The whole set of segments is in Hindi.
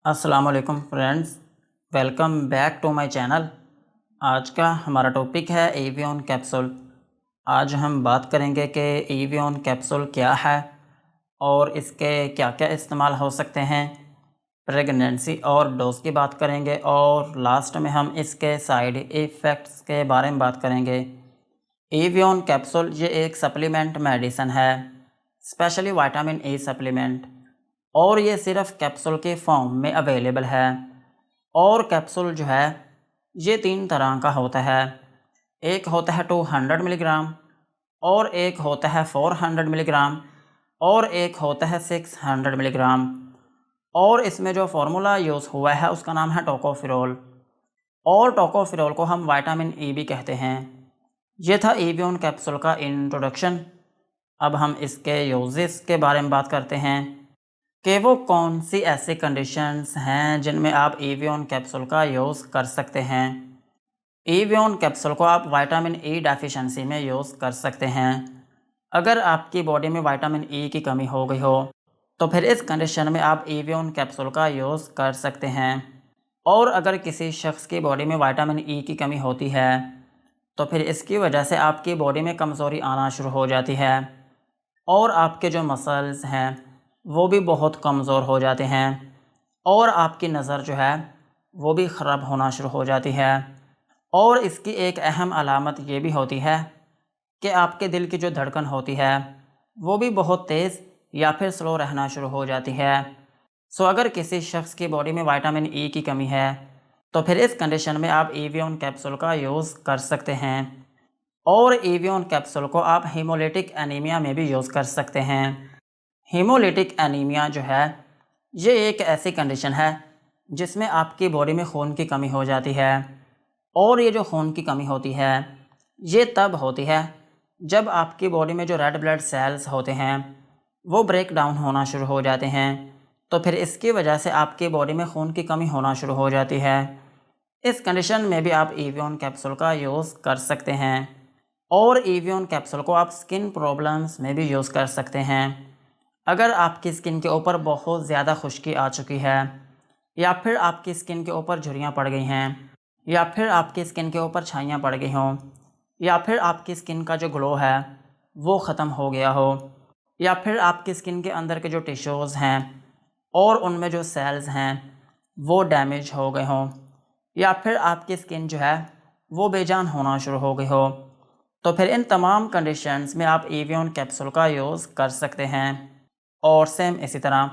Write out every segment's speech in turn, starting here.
अस्सलाम वालेकुम friends, welcome back to my channel. आज का हमारा टॉपिक है एवियन कैप्सूल। आज हम बात करेंगे कि एवियन कैप्सूल क्या है और इसके क्या क्या इस्तेमाल हो सकते हैं। प्रेगनेंसी और डोज की बात करेंगे और लास्ट में हम इसके साइड इफ़ेक्ट्स के बारे में बात करेंगे। एवियन कैप्सूल ये एक सप्लीमेंट मेडिसिन है, स्पेशली विटामिन ए सप्लीमेंट, और ये सिर्फ कैप्सूल के फॉर्म में अवेलेबल है। और कैप्सूल जो है ये 3 तरह का होता है। एक होता है 200 मिलीग्राम, और एक होता है 400 मिलीग्राम, और एक होता है 600 मिलीग्राम। और इसमें जो फार्मूला यूज़ हुआ है उसका नाम है टोकोफिरोल, और टोकोफिरोल को हम विटामिन ई भी कहते हैं। ये था एवियन कैप्सूल का इंट्रोडक्शन। अब हम इसके यूजेस के बारे में बात करते हैं कि वो कौन सी ऐसी कंडीशंस हैं जिनमें आप एवियन कैप्सूल का यूज़ कर सकते हैं। एवियन कैप्सूल को आप विटामिन ई डेफिशिएंसी में यूज़ कर सकते हैं। अगर आपकी बॉडी में विटामिन ई की कमी हो गई हो तो फिर इस कंडीशन में आप एवियन कैप्सूल का यूज़ कर सकते हैं। और अगर किसी शख्स की बॉडी में विटामिन ई की कमी होती है तो फिर इसकी वजह से आपकी बॉडी में कमज़ोरी आना शुरू हो जाती है, और आपके जो मसल्स हैं वो भी बहुत कमज़ोर हो जाते हैं, और आपकी नज़र जो है वो भी ख़राब होना शुरू हो जाती है। और इसकी एक अहम अलामत ये भी होती है कि आपके दिल की जो धड़कन होती है वो भी बहुत तेज़ या फिर स्लो रहना शुरू हो जाती है। सो अगर किसी शख्स की बॉडी में विटामिन ई की कमी है तो फिर इस कंडीशन में आप एवियन कैप्सूल का यूज़ कर सकते हैं। और एवियन कैप्सूल को आप हीमोलिटिक एनीमिया में भी यूज़ कर सकते हैं। हीमोलिटिक एनीमिया जो है ये एक ऐसी कंडीशन है जिसमें आपकी बॉडी में खून की कमी हो जाती है। और ये जो खून की कमी होती है ये तब होती है जब आपकी बॉडी में जो रेड ब्लड सेल्स होते हैं वो ब्रेक डाउन होना शुरू हो जाते हैं, तो फिर इसकी वजह से आपकी बॉडी में खून की कमी होना शुरू हो जाती है। इस कंडीशन में भी आप एवियन कैप्सूल का यूज़ कर सकते हैं। और एवियन कैप्सूल को आप स्किन प्रॉब्लम्स में भी यूज़ कर सकते हैं। अगर आपकी स्किन के ऊपर बहुत ज़्यादा खुश्की आ चुकी है, या फिर आपकी स्किन के ऊपर झुर्रियाँ पड़ गई हैं, या फिर आपकी स्किन के ऊपर छाइयाँ पड़ गई हों, या फिर आपकी स्किन का जो ग्लो है वो ख़त्म हो गया हो, या फिर आपकी स्किन के अंदर के जो टिश्यूज़ हैं और उनमें जो सेल्स हैं वो डैमेज हो गए हों, या फिर आपकी स्किन जो है वो बेजान होना शुरू हो गई हो, तो फिर इन तमाम कंडीशंस में आप एवियन कैप्सूल का यूज़ कर सकते हैं। और सेम इसी तरह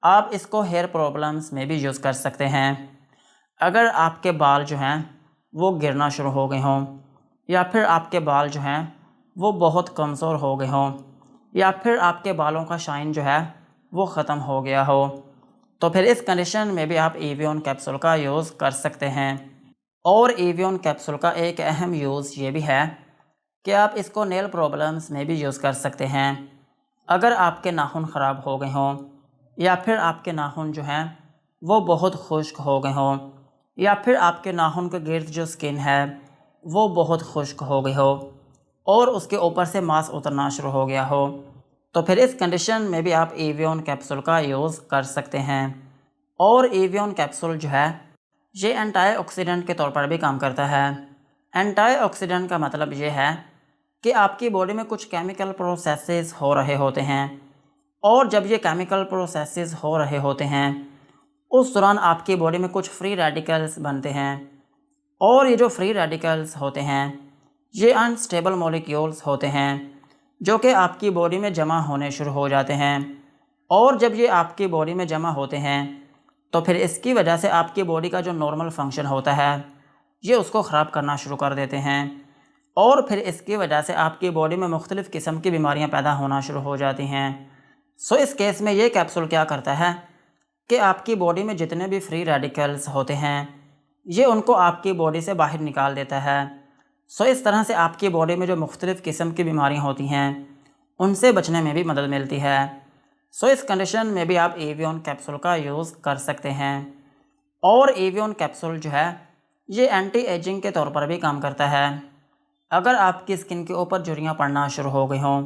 आप इसको हेयर प्रॉब्लम्स में भी यूज़ कर सकते हैं। अगर आपके बाल जो हैं वो गिरना शुरू हो गए हों, या फिर आपके बाल जो हैं वो बहुत कमज़ोर हो गए हों, या फिर आपके बालों का शाइन जो है वो ख़त्म हो गया हो, तो फिर इस कंडीशन में भी आप एवियन कैप्सूल का यूज़ कर सकते हैं। और एवियन कैप्सूल का एक अहम यूज़ ये भी है कि आप इसको नेल प्रॉब्लम्स में भी यूज़ कर सकते हैं। अगर आपके नाखून ख़राब हो गए हों, या फिर आपके नाखून जो हैं वो बहुत खुश्क हो गए हों, या फिर आपके नाखून के गिर्द जो स्किन है वो बहुत खुश्क हो गई हो और उसके ऊपर से मांस उतरना शुरू हो गया हो, तो फिर इस कंडीशन में भी आप एवियन कैप्सूल का यूज़ कर सकते हैं। और एवियन कैप्सूल जो है ये एंटीऑक्सीडेंट के तौर पर भी काम करता है। एंटीऑक्सीडेंट का मतलब ये है कि आपकी बॉडी में कुछ केमिकल प्रोसेसेस हो रहे होते हैं, और जब ये केमिकल प्रोसेसेस हो रहे होते हैं उस दौरान आपकी बॉडी में कुछ फ्री रेडिकल्स बनते हैं। और ये जो फ्री रेडिकल्स होते हैं ये अनस्टेबल मॉलिक्यूल्स होते हैं जो कि आपकी बॉडी में जमा होने शुरू हो जाते हैं। और जब ये आपकी बॉडी में जमा होते हैं तो फिर इसकी वजह से आपकी बॉडी का जो नॉर्मल फंक्शन होता है ये उसको ख़राब करना शुरू कर देते हैं, और फिर इसकी वजह से आपकी बॉडी में मुख्तलिफ़ किस्म की बीमारियां पैदा होना शुरू हो जाती हैं। सो इस केस में ये कैप्सूल क्या करता है कि आपकी बॉडी में जितने भी फ्री रेडिकल्स होते हैं ये उनको आपकी बॉडी से बाहर निकाल देता है। सो इस तरह से आपकी बॉडी में जो मुख्तलिफ़ किस्म की बीमारियां होती हैं उनसे बचने में भी मदद मिलती है। सो इस कंडीशन में भी आप एवियन कैप्सूल का यूज़ कर सकते हैं। और एवियन कैप्सूल जो है ये एंटी एजिंग के तौर पर भी काम करता है। अगर आपकी स्किन के ऊपर झुर्रियाँ पड़ना शुरू हो गई हों,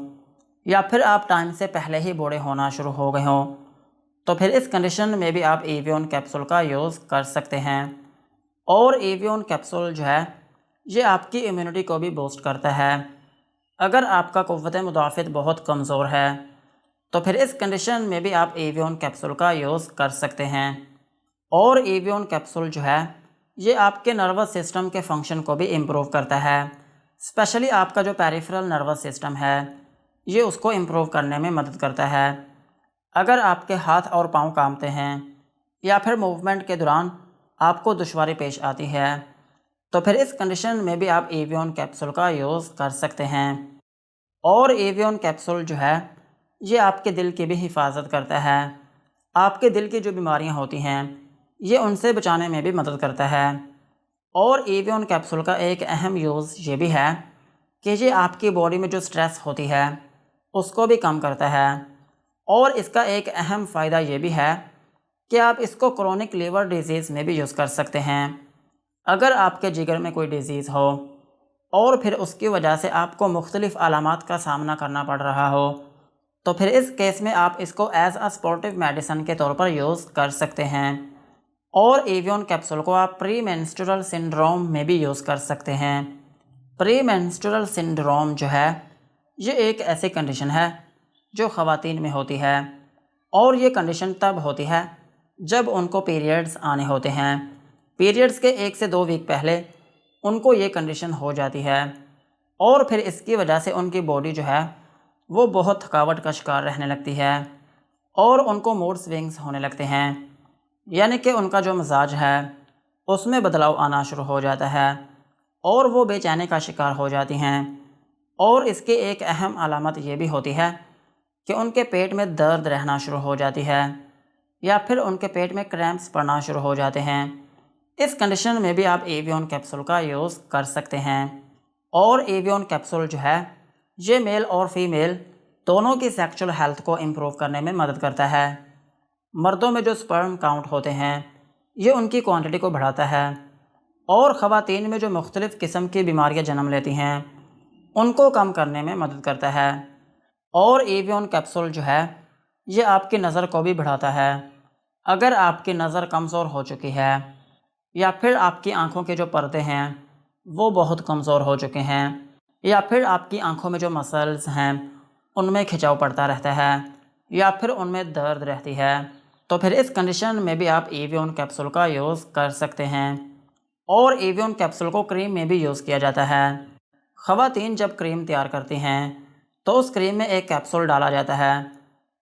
या फिर आप टाइम से पहले ही बूढ़े होना शुरू हो गए हों, तो फिर इस कंडीशन में भी आप एवियन कैप्सूल का यूज़ कर सकते हैं। और एवियन कैप्सूल जो है ये आपकी इम्यूनिटी को भी बूस्ट करता है। अगर आपका क़ुव्वत मुदाफ़ित बहुत कमज़ोर है तो फिर इस कंडीशन में भी आप एवियन कैप्सूल का यूज़ कर सकते हैं। और एवियन कैप्सूल जो है ये आपके नर्वस सिस्टम के फंक्शन को भी इम्प्रूव करता है। स्पेशली आपका जो पेरिफेरल नर्वस सिस्टम है ये उसको इम्प्रूव करने में मदद करता है। अगर आपके हाथ और पाँव कांपते हैं या फिर मूवमेंट के दौरान आपको दुश्वारी पेश आती है तो फिर इस कंडीशन में भी आप एवियन कैप्सूल का यूज़ कर सकते हैं। और एवियन कैप्सूल जो है ये आपके दिल की भी हिफाजत करता है। आपके दिल की जो बीमारियां होती हैं ये उनसे बचाने में भी मदद करता है। और एवियन कैप्सूल का एक अहम यूज़ ये भी है कि ये आपकी बॉडी में जो स्ट्रेस होती है उसको भी कम करता है। और इसका एक अहम फ़ायदा ये भी है कि आप इसको क्रोनिक लीवर डिजीज़ में भी यूज़ कर सकते हैं। अगर आपके जिगर में कोई डिज़ीज़ हो और फिर उसकी वजह से आपको मुख्तलिफ़ अलामात का सामना करना पड़ रहा हो तो फिर इस केस में आप इसको एज़ अ सपोर्टिव मेडिसिन के तौर पर यूज़ कर सकते हैं। और एवियन कैप्सूल को आप प्री मेंस्ट्रुअल सिंड्रोम में भी यूज़ कर सकते हैं। प्री मेंस्ट्रुअल सिंड्रोम जो है ये एक ऐसी कंडीशन है जो ख़वातीन में होती है। और ये कंडीशन तब होती है जब उनको पीरियड्स आने होते हैं। पीरियड्स के 1 से 2 वीक पहले उनको ये कंडीशन हो जाती है और फिर इसकी वजह से उनकी बॉडी जो है वो बहुत थकावट का शिकार रहने लगती है और उनको मूड स्विंग्स होने लगते हैं, यानी कि उनका जो मिजाज है उसमें बदलाव आना शुरू हो जाता है और वो बेचैनी का शिकार हो जाती हैं। और इसकी एक अहम अलामत ये भी होती है कि उनके पेट में दर्द रहना शुरू हो जाती है या फिर उनके पेट में क्रैम्प्स पड़ना शुरू हो जाते हैं। इस कंडीशन में भी आप एवियन कैप्सूल का यूज़ कर सकते हैं। और एवियन कैप्सूल जो है ये मेल और फीमेल दोनों की सेक्सुअल हेल्थ को इम्प्रूव करने में मदद करता है। मर्दों में जो स्पर्म काउंट होते हैं ये उनकी क्वांटिटी को बढ़ाता है और ख़वातीन में जो मुख्तलिफ़ किस्म की बीमारियां जन्म लेती हैं उनको कम करने में मदद करता है। और एवियन कैप्सूल जो है ये आपकी नज़र को भी बढ़ाता है। अगर आपकी नज़र कमज़ोर हो चुकी है या फिर आपकी आँखों के जो पर्दे हैं वो बहुत कमज़ोर हो चुके हैं या फिर आपकी आँखों में जो मसल्स हैं उनमें खिंचाव पड़ता रहता है या फिर उनमें दर्द रहती है तो फिर इस कंडीशन में भी आप एवियन कैप्सूल का यूज़ कर सकते हैं। और एवियन कैप्सूल को क्रीम में भी यूज़ किया जाता है। ख़वातीन जब क्रीम तैयार करती हैं तो उस क्रीम में एक कैप्सूल डाला जाता है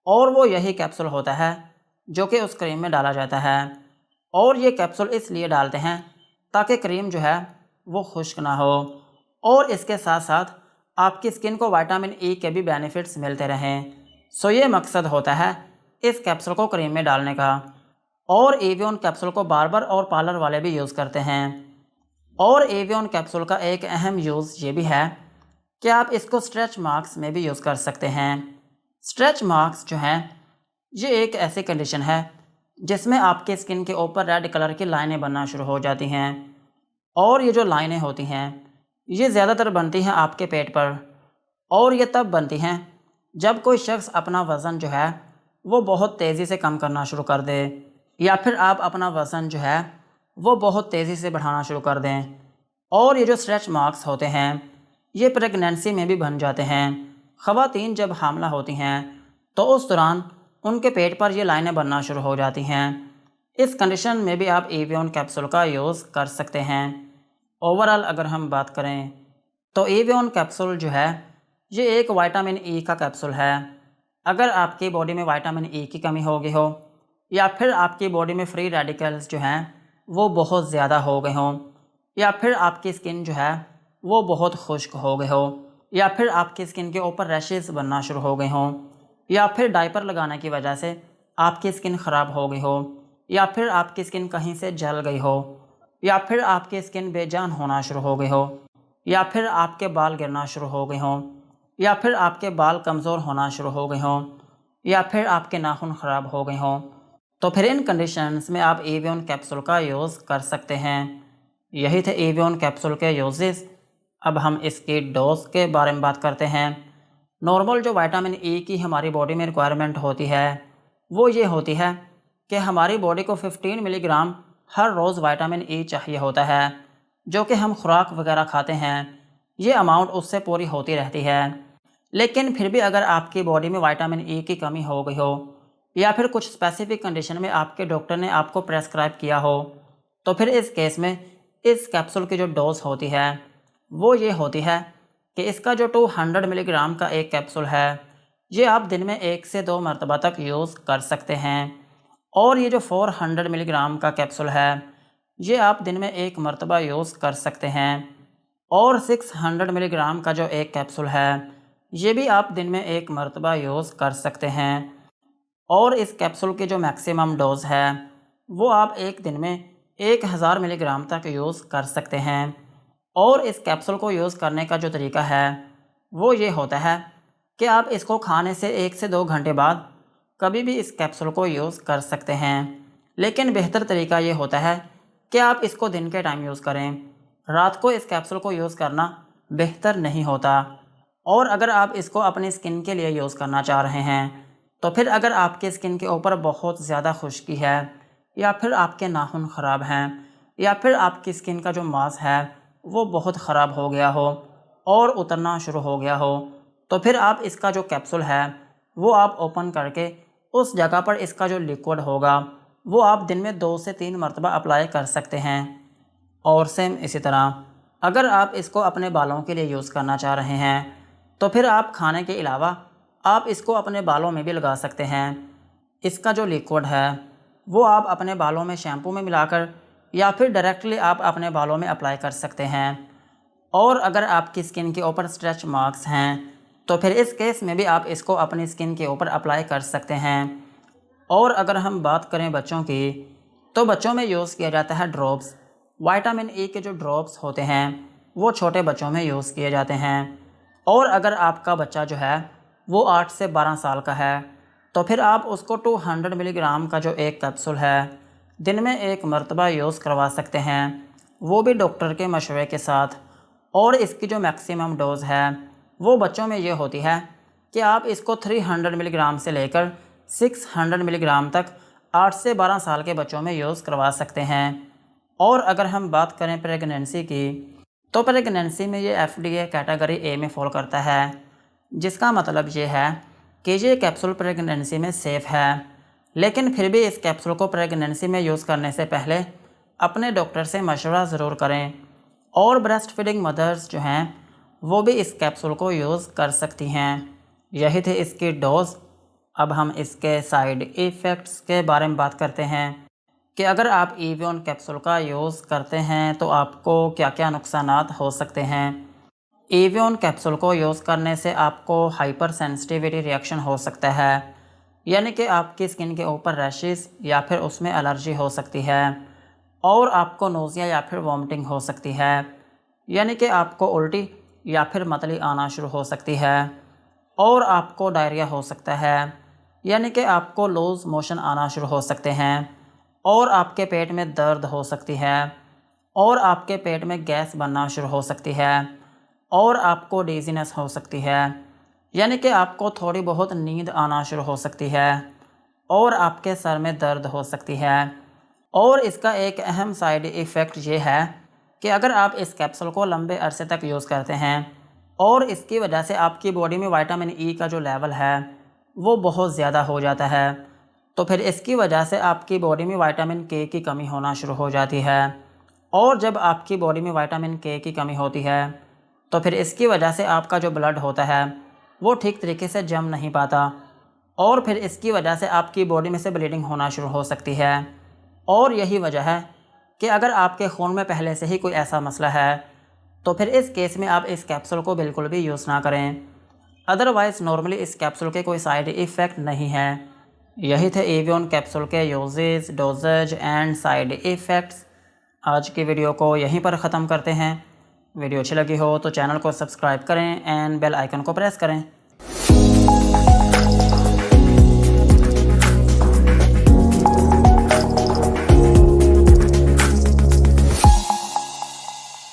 और वो यही कैप्सूल होता है जो कि उस क्रीम में डाला जाता है। और ये कैप्सूल इसलिए डालते हैं ताकि क्रीम जो है वो खुश्क ना हो और इसके साथ साथ आपकी स्किन को विटामिन ई के भी बेनिफिट्स मिलते रहें। सो ये मकसद होता है इस कैप्सूल को क्रीम में डालने का। और एवियन कैप्सूल को बार्बर और पार्लर वाले भी यूज़ करते हैं। और एवियन कैप्सूल का एक अहम यूज़ ये भी है कि आप इसको स्ट्रेच मार्क्स में भी यूज़ कर सकते हैं। स्ट्रेच मार्क्स जो हैं ये एक ऐसी कंडीशन है जिसमें आपके स्किन के ऊपर रेड कलर की लाइनें बनना शुरू हो जाती हैं। और ये जो लाइनें होती हैं ये ज़्यादातर बनती हैं आपके पेट पर। और ये तब बनती हैं जब कोई शख्स अपना वज़न जो है वो बहुत तेज़ी से कम करना शुरू कर दे या फिर आप अपना वज़न जो है वो बहुत तेज़ी से बढ़ाना शुरू कर दें। और ये जो स्ट्रेच मार्क्स होते हैं ये प्रेगनेंसी में भी बन जाते हैं। ख़वातीन जब हामला होती हैं तो उस दौरान उनके पेट पर ये लाइनें बनना शुरू हो जाती हैं। इस कंडीशन में भी आप एवियन कैप्सूल का यूज़ कर सकते हैं। ओवरऑल अगर हम बात करें तो एवियन कैप्सूल जो है ये एक विटामिन ई का कैप्सूल है। अगर आपकी बॉडी में विटामिन ई की कमी हो गई हो या फिर आपकी बॉडी में फ्री रेडिकल्स जो हैं वो बहुत ज़्यादा हो गए हों या फिर आपकी स्किन जो है वो बहुत खुश्क हो गए हो या फिर आपकी स्किन के ऊपर रैशेस बनना शुरू हो गए हों या फिर डायपर लगाने की वजह से आपकी स्किन ख़राब हो गई हो या फिर आपकी स्किन कहीं से जल गई हो या फिर आपकी स्किन बेजान होना शुरू हो गई हो या फिर आपके बाल गिरना शुरू हो गए हों या फिर आपके बाल कमज़ोर होना शुरू हो गए हों या फिर आपके नाखून ख़राब हो गए हों तो फिर इन कंडीशंस में आप एवियन कैप्सूल का यूज़ कर सकते हैं। यही थे एवियन कैप्सूल के यूजेस। अब हम इसकी डोज के बारे में बात करते हैं। नॉर्मल जो विटामिन ई की हमारी बॉडी में रिक्वायरमेंट होती है वो ये होती है कि हमारी बॉडी को 15 मिलीग्राम हर रोज़ विटामिन ई चाहिए होता है, जो कि हम खुराक वगैरह खाते हैं, ये अमाउंट उससे पूरी होती रहती है। लेकिन फिर भी अगर आपकी बॉडी में विटामिन ई की कमी हो गई हो या फिर कुछ स्पेसिफिक कंडीशन में आपके डॉक्टर ने आपको प्रेस्क्राइब किया हो, तो फिर इस केस में इस कैप्सूल की जो डोज होती है वो ये होती है कि इसका जो 200 मिलीग्राम का एक कैप्सूल है, ये आप दिन में 1 से 2 मरतबा तक यूज़ कर सकते हैं। और ये जो 400 मिलीग्राम का कैप्सूल है, ये आप दिन में 1 मरतबा यूज़ कर सकते हैं। और 600 मिलीग्राम का जो एक कैप्सूल है, ये भी आप दिन में 1 मरतबा यूज़ कर सकते हैं। और इस कैप्सूल की जो मैक्सिमम डोज़ है, वो आप एक दिन में 1000 मिलीग्राम तक यूज़ कर सकते हैं। और इस कैप्सूल को यूज़ करने का जो तरीका है वो ये होता है कि आप इसको खाने से 1 से 2 घंटे बाद कभी भी इस कैप्सूल को यूज़ कर सकते हैं। लेकिन बेहतर तरीका ये होता है कि आप इसको दिन के टाइम यूज़ करें, रात को इस कैप्सूल को यूज़ करना बेहतर नहीं होता। और अगर आप इसको अपनी स्किन के लिए यूज़ करना चाह रहे हैं, तो फिर अगर आपकी स्किन के ऊपर बहुत ज़्यादा खुश्की है या फिर आपके नाखून ख़राब हैं या फिर आपकी स्किन का जो मांस है वो बहुत ख़राब हो गया हो और उतरना शुरू हो गया हो, तो फिर आप इसका जो कैप्सूल है वो आप ओपन करके उस जगह पर इसका जो लिक्विड होगा वो आप दिन में 2 से 3 मरतबा अप्लाई कर सकते हैं। और सेम इसी तरह अगर आप इसको अपने बालों के लिए यूज़ करना चाह रहे हैं, तो फिर आप खाने के अलावा आप इसको अपने बालों में भी लगा सकते हैं। इसका जो लिक्विड है वो आप अपने बालों में शैम्पू में मिलाकर या फिर डायरेक्टली आप अपने बालों में अप्लाई कर सकते हैं। और अगर आपकी स्किन के ऊपर स्ट्रेच मार्क्स हैं, तो फिर इस केस में भी आप इसको अपनी स्किन के ऊपर अप्लाई कर सकते हैं। और अगर हम बात करें बच्चों की, तो बच्चों में यूज़ किया जाता है ड्रॉप्स। विटामिन ई के जो ड्रॉप्स होते हैं वो छोटे बच्चों में यूज़ किए जाते हैं। और अगर आपका बच्चा जो है वो 8 से 12 साल का है, तो फिर आप उसको 200 मिलीग्राम का जो एक कैप्सूल है दिन में 1 मरतबा यूज़ करवा सकते हैं, वो भी डॉक्टर के मशवरे के साथ। और इसकी जो मैक्सिमम डोज़ है वो बच्चों में ये होती है कि आप इसको 300 मिलीग्राम से लेकर 600 मिलीग्राम तक 8 से 12 साल के बच्चों में यूज़ करवा सकते हैं। और अगर हम बात करें प्रेगनेंसी की, तो प्रेगनेंसी में ये FDA कैटेगरी ए में फॉल करता है, जिसका मतलब ये है कि ये कैप्सूल प्रेगनेंसी में सेफ़ है। लेकिन फिर भी इस कैप्सूल को प्रेगनेंसी में यूज़ करने से पहले अपने डॉक्टर से मशवरा ज़रूर करें। और ब्रेस्ट फीडिंग मदर्स जो हैं वो भी इस कैप्सूल को यूज़ कर सकती हैं। यही थे इसकी डोज़। अब हम इसके साइड इफ़ेक्ट्स के बारे में बात करते हैं कि अगर आप एवियन कैप्सूल का यूज़ करते हैं तो आपको क्या क्या नुकसानात हो सकते हैं। एवियन कैप्सूल को यूज़ करने से आपको हाइपर सेंसिटिविटी रिएक्शन हो सकता है, यानी कि आपकी स्किन के ऊपर रैशेस या फिर उसमें एलर्जी हो सकती है। और आपको नोज़िया या फिर वॉमिटिंग हो सकती है, यानी कि आपको उल्टी या फिर मतली आना शुरू हो सकती है। और आपको डायरिया हो सकता है, यानी कि आपको लूज़ मोशन आना शुरू हो सकते हैं। और आपके पेट में दर्द हो सकती है और आपके पेट में गैस बनना शुरू हो सकती है। और आपको डिज़ीनेस हो सकती है, यानी कि आपको थोड़ी बहुत नींद आना शुरू हो सकती है। और आपके सर में दर्द हो सकती है। और इसका एक अहम साइड इफ़ेक्ट ये है कि अगर आप इस कैप्सूल को लंबे अरसे तक यूज़ करते हैं और इसकी वजह से आपकी बॉडी में विटामिन ई का जो लेवल है वो बहुत ज़्यादा हो जाता है, तो फिर इसकी वजह से आपकी बॉडी में विटामिन के की कमी होना शुरू हो जाती है। और जब आपकी बॉडी में विटामिन के की कमी होती है, तो फिर इसकी वजह से आपका जो ब्लड होता है वो ठीक तरीके से जम नहीं पाता और फिर इसकी वजह से आपकी बॉडी में से ब्लीडिंग होना शुरू हो सकती है। और यही वजह है कि अगर आपके खून में पहले से ही कोई ऐसा मसला है, तो फिर इस केस में आप इस कैप्सूल को बिल्कुल भी यूज़ ना करें। अदरवाइज़ नॉर्मली इस कैप्सूल के कोई साइड इफ़ेक्ट नहीं है। यही थे एवियन कैप्सूल के uses, doses and side effects. आज की वीडियो को यहीं पर ख़त्म करते हैं। वीडियो अच्छी लगी हो तो चैनल को सब्सक्राइब करें एंड बेल आइकन को प्रेस करें।